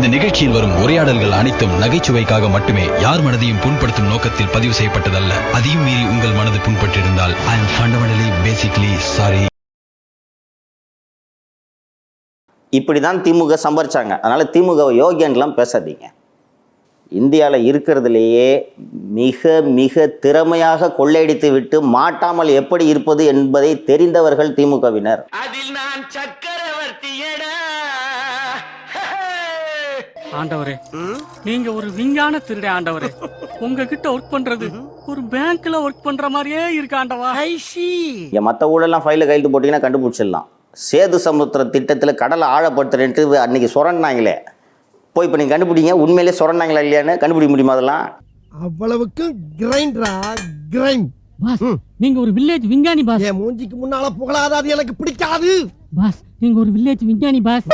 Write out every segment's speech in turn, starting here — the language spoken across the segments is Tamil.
இந்த நிகழ்ச்சியில் வரும் உரையாடல்கள் அனைத்தும் நகைச்சுவைக்காக மட்டுமே, யார் மனதையும் புண்படுத்தும் நோக்கத்தில் பதிவு செய்யப்பட்டதல்ல. அதையும் மீறி உங்கள் மனது புண்பட்டிருந்தால் I am fundamentally basically sorry. இப்படிதான் திமுக சம்பாரிச்சாங்க. அதனால திமுக யோகியன்லாம் பேசாதீங்க. இந்தியாவில் இருக்கிறதுலேயே மிக மிக திறமையாக கொள்ளையடித்து விட்டு மாட்டாமல் எப்படி இருப்பது என்பதை தெரிந்தவர்கள் திமுகவினர். அதில் நான் சக்கரவர்த்தியடா. ஆண்டவரே, நீங்க ஒரு விஞ்ஞான திருட ஆண்டவரே. உங்ககிட்ட ஒர்க் பண்றது ஒரு பேங்க்ல ஒர்க் பண்ற மாதிரியே இருக்கு ஆண்டவா. மற்ற ஊழலாம் ஃபைல கையெழுத்து போட்டிங்கன்னா கண்டுபிடிச்சிடலாம். சேது சமுத்திர திட்டத்தில் கடலை ஆழப்படுத்துறேன்ட்டு அன்னைக்கு சுரண்டாங்களே, போய் இப்போ நீங்கள் கண்டுபிடிங்க உண்மையிலே சுரண்டாங்களா இல்லையான்னு கண்டுபிடிக்க முடியுமா? அதெல்லாம் அவ்வளவுக்கு கிரைண்டரா கிரைண்ட். பாஸ், நீங்க ஒரு வில்லேஜ் விஞ்ஞானி பாஸ். என் மூஞ்சிக்கு முன்னால புகழாத, அது எனக்கு பிடிக்காது பாஸ். நீங்க ஒரு வில்லேஜ் விஞ்ஞானி பாஸ்.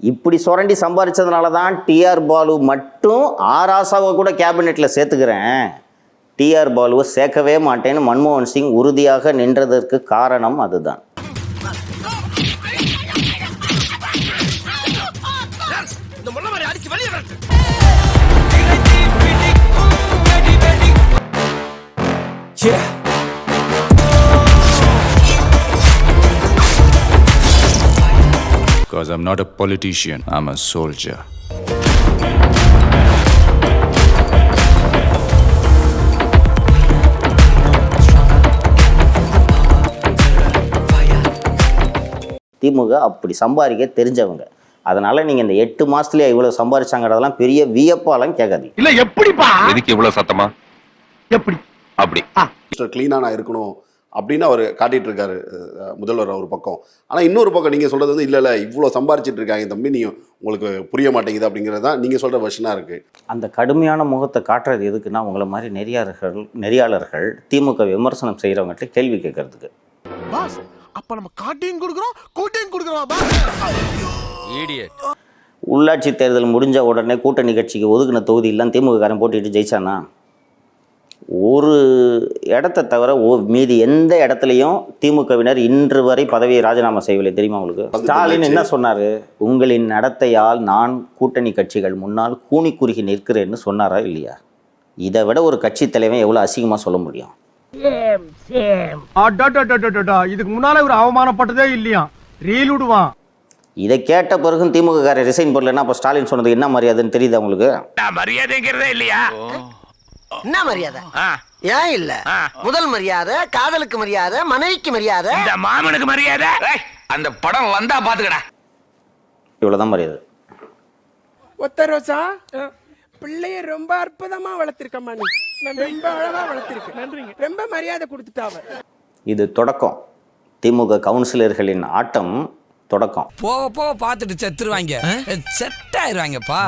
இப்படி சுரண்டி சம்பாதிச்சதுனால தான் டிஆர் பாலு மட்டும் ஆராசாவை கூட கேபினெட்டில் சேர்த்துக்கிறேன், டிஆர் பாலுவை சேர்க்கவே மாட்டேன்னு மன்மோகன் சிங் உறுதியாக நின்றதற்கு காரணம் அதுதான். Because I'm not a politician, I'm a soldier. திமுக அப்படி சம்பாதிக்க தெரிஞ்சவங்க. அதனால நீங்க இந்த 8 மாசத்துலயே இவ்வளவு சம்பாதிச்சாங்கிறதெல்லாம் பெரிய வியப்பாலாம் கேட்காதீங்க. இல்ல எப்படிப்பா, எதுக்கு இவ்வளவு சத்தமா, எப்படி அப்படி கிளீனா நான் இருக்கணும் அப்படின்னு அவர் காட்டிட்டு இருக்காரு முதல்வர் ஒரு பக்கம். ஆனால் இன்னொரு பக்கம் நீங்கள் சொல்கிறது வந்து இல்லை இவ்வளோ சம்பாரிச்சிட்டு இருக்காங்க தம்பி, நீங்கள் உங்களுக்கு புரிய மாட்டேங்குது அப்படிங்கிறது தான் நீங்கள் சொல்கிற வெர்ஷனாக இருக்குது. அந்த கடுமையான முகத்தை காட்டுறது எதுக்குன்னா, உங்களை மாதிரி நெறியாளர்கள் திமுக விமர்சனம் செய்கிறவங்ககிட்ட கேள்வி கேட்கறதுக்கு. அப்ப நம்ம காட்டியும் கொடுக்குறோம் கூட்டியும் கொடுக்குறோம். உள்ளாட்சி தேர்தல் முடிஞ்ச உடனே கூட்டணி கட்சிக்கு ஒதுக்கின தொகுதியெல்லாம் திமுககாரன் போட்டிட்டு ஜெயிச்சானா? ஒரு இடத்தை தவிர மீதி எந்த இடத்துலையும் திமுகவினர் இன்று வரை பதவியை ராஜினாமா செய்யவில்லை. தெரியுமா உங்களுக்கு? ஸ்டாலின் என்ன சொன்னார்? உங்களின் நடத்தையால் நான் கூட்டணி கட்சிகள் முன்னால் கூனி குறுகி நிற்கிறேன்னு சொன்னாரா இல்லையா? இதை விட ஒரு கட்சி தலைவன் எவ்வளோ அசிங்கமாக சொல்ல முடியும்? இதுக்கு முன்னால ஒரு அவமானப்பட்டதே இல்லையா, ரீல் விடுவான். இதை கேட்ட பிறகும் திமுக காரர் ரிசைன் பண்ணலன்னா அப்போ ஸ்டாலின் சொன்னது என்ன மரியாதைன்னு தெரியுது உங்களுக்கு? மரியாதைங்கிறதே இல்லையா? என்ன மரியாதை? ஏன் இல்ல? முதல் மரியாதை காதலுக்கு மரியாதை, மனைவிக்கு மரியாதை, இந்த மாமனுக்கு மரியாதை. அந்த படம் வந்தா பாத்துக்கடா. இவ்வளவுதான் மரியாதை. ஒத்த ரோசா, பிள்ளைய ரொம்ப அற்புதமா வளர்த்திருக்கம்மா, நீ ரொம்ப அழகா வளர்த்திருக்கு, நன்றிங்க, ரொம்ப மரியாதை கொடுத்துட்டாவ. இது தொடக்கம். திமுக கவுன்சிலர்களின் ஆட்டம் தொடக்கம். போக போக பார்த்துட்டு செத்துருவாங்க, செட் ஆயிருவாங்கப்பா.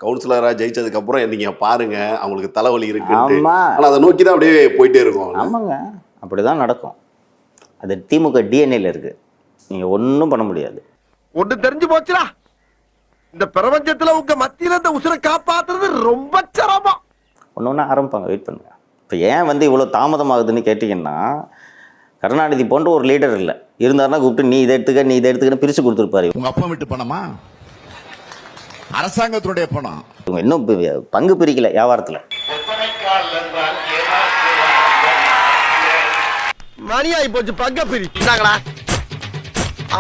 கவுன்சிலராக ஜெயிச்சதுக்கு அப்புறம் நீங்க பாருங்க அவங்களுக்கு தலைவலி இருக்கு, ஆனால் அதை நோக்கி தான் அப்படியே போயிட்டே இருக்கும். ஆமாங்க, அப்படிதான் நடக்கும். அது திமுக டிஎன்ஏல இருக்கு, நீங்க ஒன்றும் பண்ண முடியாது. ஒன்று தெரிஞ்சு போச்சுடா, இந்த பிரபஞ்சத்துல உங்க மத்தியில இந்த உசுரை காப்பாத்துறது ரொம்ப சிரமம். ஒன்று ஆரம்பிப்பாங்க, வெயிட் பண்ணுங்க. இப்போ ஏன் இவ்வளோ தாமதமாகுதுன்னு கேட்டிங்கன்னா, கருணாநிதி போன்ற ஒரு லீடர் இல்லை, இருந்தாருன்னா கூப்பிட்டு நீ இதை எடுத்துக்க நீ இதை எடுத்துக்கன்னு பிரித்து கொடுத்துருப்பாரு. உங்க அப்பா விட்டு பணமா, அரசாங்கத்துடைய பணம். இவங்க இன்னும் பங்கு பிரிக்கல வியாபாரத்தில். மணியாயி போச்சு, பங்க பிரிச்சாங்களா?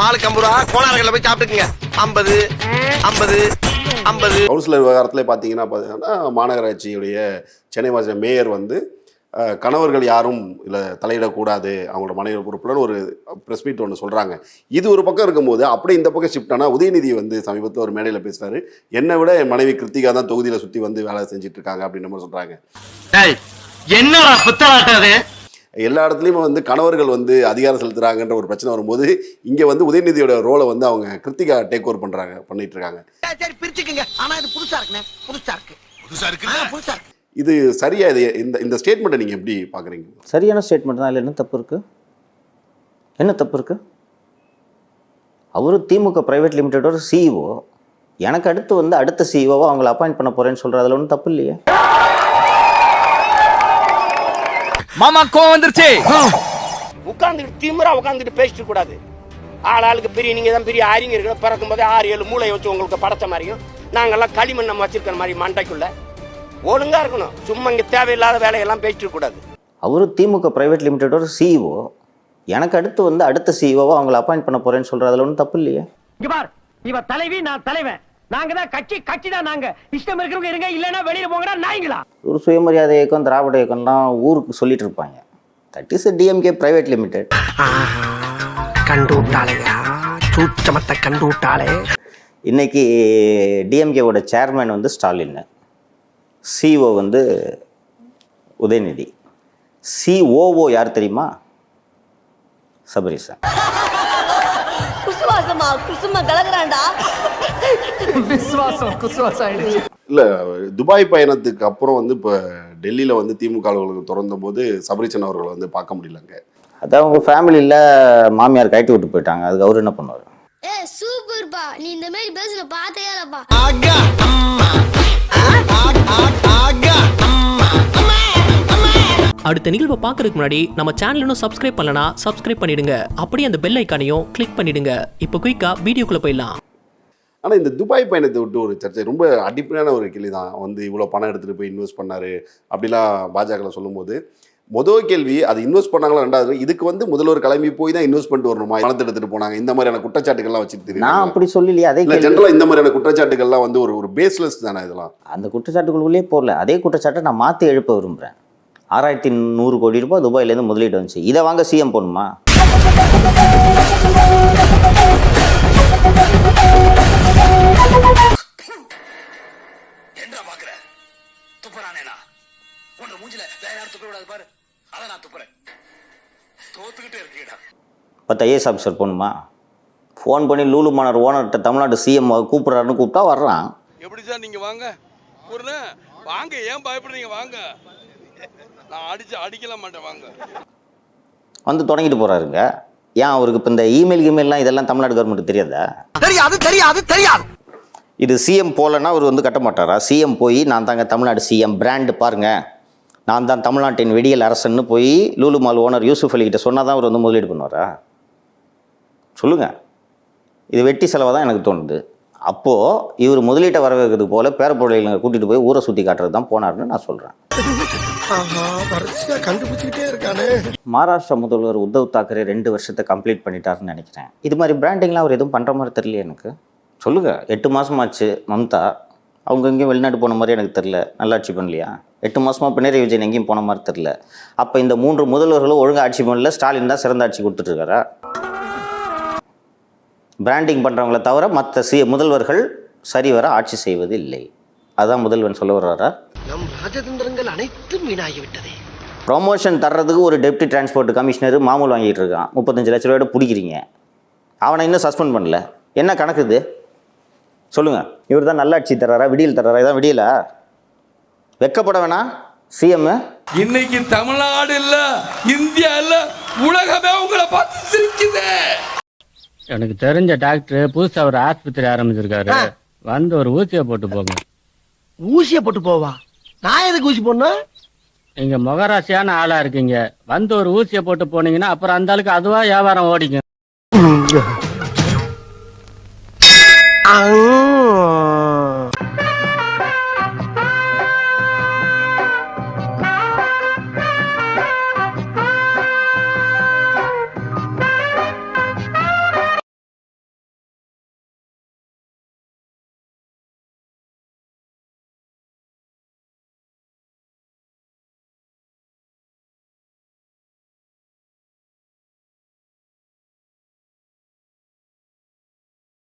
ஆளுக்கு 50 ரூபா, கோணார்களில் போய் சாப்பிட்டுக்குங்க. 50 50 50. கவுன்சிலர் விவகாரத்தில் பார்த்தீங்கன்னா மாநகராட்சியுடைய சென்னை மாநில மேயர் கணவர்கள் யாரும் இல்லை தலையிடக்கூடாது அவங்களோட மனைவி பொறுப்புடன் ஒரு ப்ரெஸ் மீட் ஒன்று சொல்கிறாங்க. இது ஒரு பக்கம் இருக்கும்போது அப்படியே இந்த பக்கம் ஷிஃப்ட் ஆனால் உதயநிதி சமீபத்தில் ஒரு மேடையில் பேசுகிறாரு, என்னை விட என் மனைவி கிருத்திகா தான் தொகுதியில் சுற்றி வேலை செஞ்சுட்டு இருக்காங்க அப்படின்ற மாதிரி சொல்கிறாங்க. என்னடா புத்தாட்டது? எல்லா இடத்துலையும் கணவர்கள் அதிகாரம் செலுத்துறாங்கன்ற ஒரு பிரச்சனை வரும்போது இங்கே உதயநிதியோட ரோலை அவங்க கிருத்திகா டேக் ஓவர் பண்ணிட்டு இருக்காங்க. சரி பிரிச்சுக்கங்க. ஆனா இது புதுசா இருக்குண்ணே, புதுசா இருக்கு. இது சரியா? இது இந்த ஸ்டேட்மெண்ட்டை நீங்க எப்படி பாக்குறீங்க? சரியான ஸ்டேட்மெண்ட் தான். இல்லை என்ன தப்பு இருக்கு? என்ன தப்பு இருக்கு? அவரு திமுக பிரைவேட் லிமிடெடோட சிஇஓ, எனக்கு அடுத்து அடுத்த சிஇஓவை அவங்களை அப்பாயிண்ட் பண்ண போறேன்னு சொல்ற, அதுல ஒன்றும் தப்பு இல்லையே. மாமா கோவம் வந்துருச்சு. உட்கார்ந்துட்டு திமிரா உட்கார்ந்துட்டு பேசிட்டு கூடாது. ஆளுக்கு பெரிய நீங்கள் தான் பெரிய அறிஞர்கள் பிறக்கும் போதே 6-7 மூளையை வச்சு உங்களுக்கு படைச்ச மாதிரியும் நாங்கள்லாம் களிமண் நம்ம வச்சிருக்கிற மாதிரி மண்டைக்குள்ள ஒழுங்காக இருக்கணும். சும்மா இங்கே தேவையில்லாத வேலையெல்லாம் பேசிட்டு கூடாது. அவரு திமுக பிரைவேட் லிமிடெடோட சிஇஓ. எனக்கு அடுத்து வந்து அடுத்த சிஇஓவை அவங்களை அப்பாயிண்ட் பண்ண போறேன்னு சொல்றதுல ஒன்றும் தப்பு இல்லையே. இங்க பார், இவ தலைவி, நான் தலைவன். நாங்க தான் கட்சி தான். நாங்க இஷ்டம் இருக்கிறவங்க இருங்க, இல்லைன்னா வெளியில போங்கடா நாய்ங்களா. ஒரு சுயமரியாதை இயக்கம், திராவிட இயக்கம்லாம் ஊருக்கு சொல்லிட்டு இருப்பாங்க. That is DMK private limited. கண்டு விட்டாளையா, சூச்சமத்தை கண்டு விட்டாளே. இன்னைக்கு டிஎம்கேவோட சேர்மேன் வந்து ஸ்டாலின், சிஓ வந்து உதயநிதி, சிஓஓ யார் தெரியுமா? சபரீசன். குசுவாசமா குசுமா கலக்குறான்டா. விசுவாசம் குசுவாசம் ஆயிடுச்சு. இல்லை, துபாய் பயணத்துக்கு அப்புறம் வந்து இப்போ டெல்லியில் வந்து திமுக அலுவலகம் திறந்த போது சபரீசன் அவர்களை வந்து பார்க்க முடியலங்க. அதான் அவங்க ஃபேமிலியில் மாமியார் கட்டி விட்டு போயிட்டாங்க. அதுக்கு அவர் என்ன பண்ணுவார்? சூப்பர்பா, நீ இந்த மாதிரி பேசுற பார்த்தே இல்லப்பா. அடுத்த நிகழ்வை பார்க்கறதுக்கு முன்னாடி நம்ம சேனல் இன்னும் சப்ஸ்கிரைப் பண்ணலனா சப்ஸ்கிரைப் பண்ணிடுங்க. அப்படியே அந்த பெல் ஐக்கானையும் கிளிக் பண்ணிடுங்க. இப்போ குயிக்கா வீடியோக்குள்ள போயிடலாம். ஆனால் இந்த துபாய் பயணத்தை விட்டு ஒரு சர்ச்சை, ரொம்ப அடிப்படையான ஒரு கேள்வி தான். வந்து இவ்வளோ பணம் எடுத்துகிட்டு போய் இன்வெஸ்ட் பண்ணார் அப்படிலாம் பாஜகவில் சொல்லும்போது, முதல் கேள்வி அது இன்வெஸ்ட் பண்ணாங்களா, ரெண்டாவது இதுக்கு வந்து முதல்வர் கிளம்பி போய் தான் இன்வெஸ்ட் பண்ணிட்டு வரணுமா, பணத்தை எடுத்துகிட்டு போனாங்க, இந்த மாதிரியான குற்றச்சாட்டுகள்லாம் வச்சுட்டு நான் அப்படி சொல்லலையே. அதே ஜென்ரலாக இந்த மாதிரியான குற்றச்சாட்டுகள்லாம் வந்து ஒரு பேஸ்லெஸ் தானே இதெல்லாம். அந்த குற்றச்சாட்டுகளுக்குள்ளே போகல. அதே குற்றச்சாட்டை நான் மாற்றி எழுப்ப விரும்புகிறேன். 6100 கோடி ரூபாய் துபாயிலேருந்து முதலீடு வந்துச்சு. இதை வாங்க சிஎம் போகணுமா? பத்து ஐஏஎஸ் ஆஃபீஸர் போகணுமா? ஃபோன் பண்ணி லூலு மாநகர் ஓனர்கிட்ட தமிழ்நாடு சிஎம் கூப்பிட்றாருன்னு கூப்பிட்டா வர்றான். எப்படி சார் நீங்க வாங்க வாங்க, ஏன் பயப்படுறீங்க? வாங்க, நான் அடிக்கல மாட்டேன், வாங்க. வந்து தொடங்கிட்டு போறாருங்க. ஏன் அவருக்கு இப்போ இந்த இமெயில்லாம் இதெல்லாம் தமிழ்நாடு கவர்மெண்ட் தெரியாதா? தெரியாது. இது சிஎம் போகலன்னா அவர் வந்து கட்ட மாட்டாரா? சிஎம் போய் நான் தாங்க தமிழ்நாடு சிஎம், பிராண்டு பாருங்க, நான் தான் தமிழ்நாட்டின் வெடியல் அரசன்னு போய் லூலு மால் ஓனர் யூசுப் அலி கிட்ட சொன்னால் தான் அவர் வந்து முதலீடு பண்ணுவாரா? சொல்லுங்க. இது வெட்டி செலவாக தான் எனக்கு தோணுது. அப்போது இவர் முதலீட்டை வரவேற்கிறது போல பேரப்பொருளைகளை கூட்டிகிட்டு போய் ஊரை சுற்றி காட்டுறது தான் போனார்னு நான் சொல்கிறேன். மகாராஷ்டிரா முதல்வர் உத்தவ் தாக்கரே 2 வருஷத்தை கம்ப்ளீட் பண்ணிட்டாருன்னு நினைக்கிறேன். இது மாதிரி பிராண்டிங்லாம் அவர் எதுவும் பண்ணுற மாதிரி தெரியல எனக்கு. சொல்லுங்கள். 8 மாதமாச்சு மம்தா, அவங்க எங்கேயும் வெளிநாட்டு போன மாதிரி எனக்கு தெரில. நல்லாட்சி பண்ணலையா? 8 மாதமாக பினராயி விஜயன் எங்கேயும் போன மாதிரி தெரில. அப்போ இந்த 3 முதல்வர்களும் ஒழுங்காக ஆட்சி பண்ணல. ஸ்டாலின் தான் சிறந்த ஆட்சி கொடுத்துட்ருக்காரா? பிராண்டிங் பண்ணுறவங்கள தவிர மற்ற முதல்வர்கள் சரிவர ஆட்சி செய்வது இல்லை. அதான் முதல்வன் சொல்ல வர்றாரா? நம் ராஜதந்திரங்கள் அனைத்தும் வீணாகிவிட்டதே. ப்ரொமோஷன் தர்றதுக்கு ஒரு டெப்டி டிரான்ஸ்போர்ட் கமிஷனர் மாமூல் வாங்கிட்டு இருக்கான். 35 லட்ச ரூபாயோட பிடிக்கிறீங்க. அவனை இன்னும் சஸ்பெண்ட் பண்ணல. என்ன கணக்கு இது? சொல்லுங்கள். இவர் தான் நல்லாட்சி தர்றாரா, விடியல் தர்றாரா? இதான் விடியலா? வெக்கப்பட வேணாம் சிஎம். இன்னைக்கு தமிழ்நாடு இல்ல, இந்தியா இல்ல, உலகமே உங்களை பார்த்து சிரிக்குது. எனக்கு தெரிஞ்ச டாக்டர் புதுசா ஒரு ஆஸ்பத்திரி ஆரம்பிச்சிருக்காரு. வந்து ஒரு ஊசியை போட்டு போங்க. ஊசியை போட்டு போவா? நான் எதுக்கு ஊசி போடணும்? நீங்க முகராசியான ஆளா இருக்கீங்க. வந்து ஒரு ஊசியை போட்டு போனீங்கன்னா அப்புறம் அந்த ஆளுக்கு அதுவா வியாபாரம் ஓடிக்கும்.